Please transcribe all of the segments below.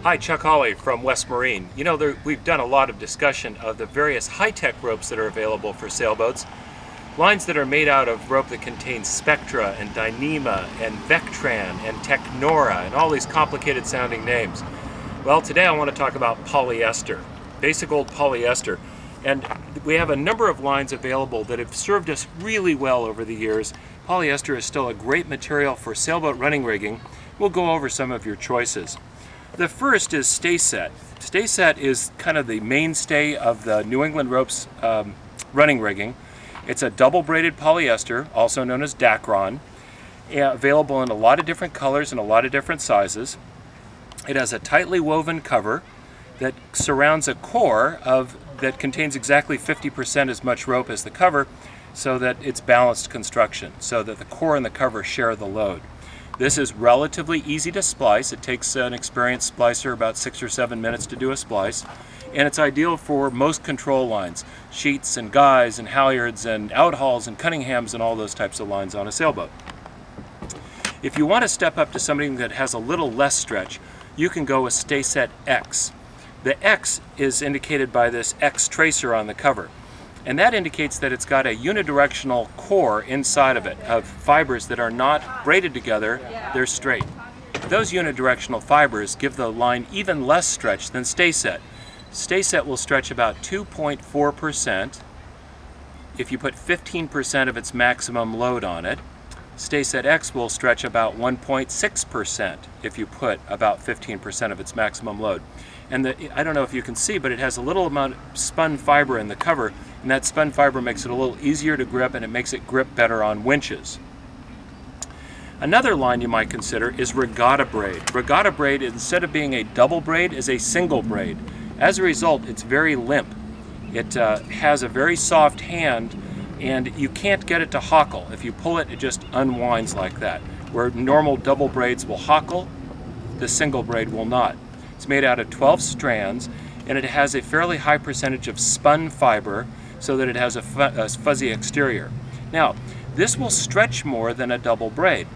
Hi, Chuck Hawley from West Marine. You know, we've done a lot of discussion of the various high-tech ropes that are available for sailboats. Lines that are made out of rope that contains Spectra and Dyneema and Vectran and Technora and all these complicated sounding names. Well, today I want to talk about polyester, basic old polyester. And we have a number of lines available that have served us really well over the years. Polyester is still a great material for sailboat running rigging. We'll go over some of your choices. The first is Sta-Set. Sta-Set is kind of the mainstay of the New England ropes running rigging. It's a double braided polyester, also known as Dacron, available in a lot of different colors and a lot of different sizes. It has a tightly woven cover that surrounds a core that contains exactly 50% as much rope as the cover, so that it's balanced construction, so that the core and the cover share the load. This is relatively easy to splice. It takes an experienced splicer about 6 or 7 minutes to do a splice, and it's ideal for most control lines, sheets and guys and halyards and outhauls and Cunninghams and all those types of lines on a sailboat. If you want to step up to something that has a little less stretch, you can go with Sta-Set X. The X is indicated by this X tracer on the cover, and that indicates that it's got a unidirectional core inside of it of fibers that are not braided together, they're straight. Those unidirectional fibers give the line even less stretch than Sta-Set. Sta-Set will stretch about 2.4% if you put 15% of its maximum load on it. Sta-Set X will stretch about 1.6% if you put about 15% of its maximum load. And I don't know if you can see, but it has a little amount of spun fiber in the cover, and that spun fiber makes it a little easier to grip, and it makes it grip better on winches. Another line you might consider is Regatta Braid. Regatta Braid, instead of being a double braid, is a single braid. As a result, it's very limp. It has a very soft hand, and you can't get it to hockle. If you pull it, it just unwinds like that. Where normal double braids will hockle, the single braid will not. It's made out of 12 strands, and it has a fairly high percentage of spun fiber so that it has a fuzzy exterior. Now, this will stretch more than a double braid,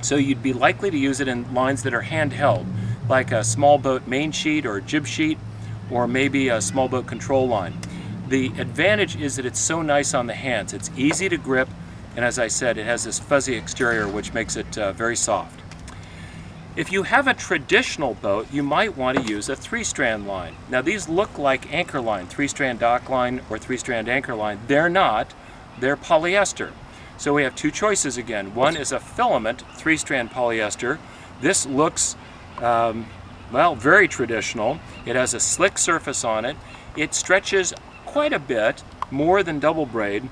so you'd be likely to use it in lines that are handheld, like a small boat main sheet or jib sheet, or maybe a small boat control line. The advantage is that it's so nice on the hands. It's easy to grip, and as I said, it has this fuzzy exterior which makes it very soft. If you have a traditional boat, you might want to use a 3-strand line. Now these look like anchor line, 3-strand dock line or 3-strand anchor line. They're not, they're polyester. So we have two choices again. One is a filament 3-strand polyester. This looks, well, very traditional. It has a slick surface on it. It stretches quite a bit, more than double braid.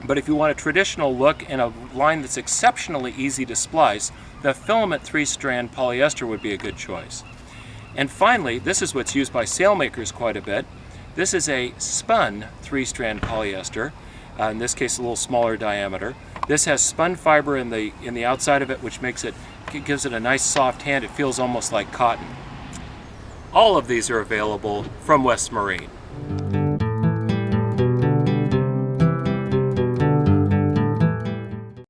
But if you want a traditional look and a line that's exceptionally easy to splice, the filament 3-strand polyester would be a good choice. And finally, this is what's used by sailmakers quite a bit. This is a spun 3-strand polyester, in this case a little smaller diameter. This has spun fiber in the outside of it, which gives it a nice soft hand. It feels almost like cotton. All of these are available from West Marine.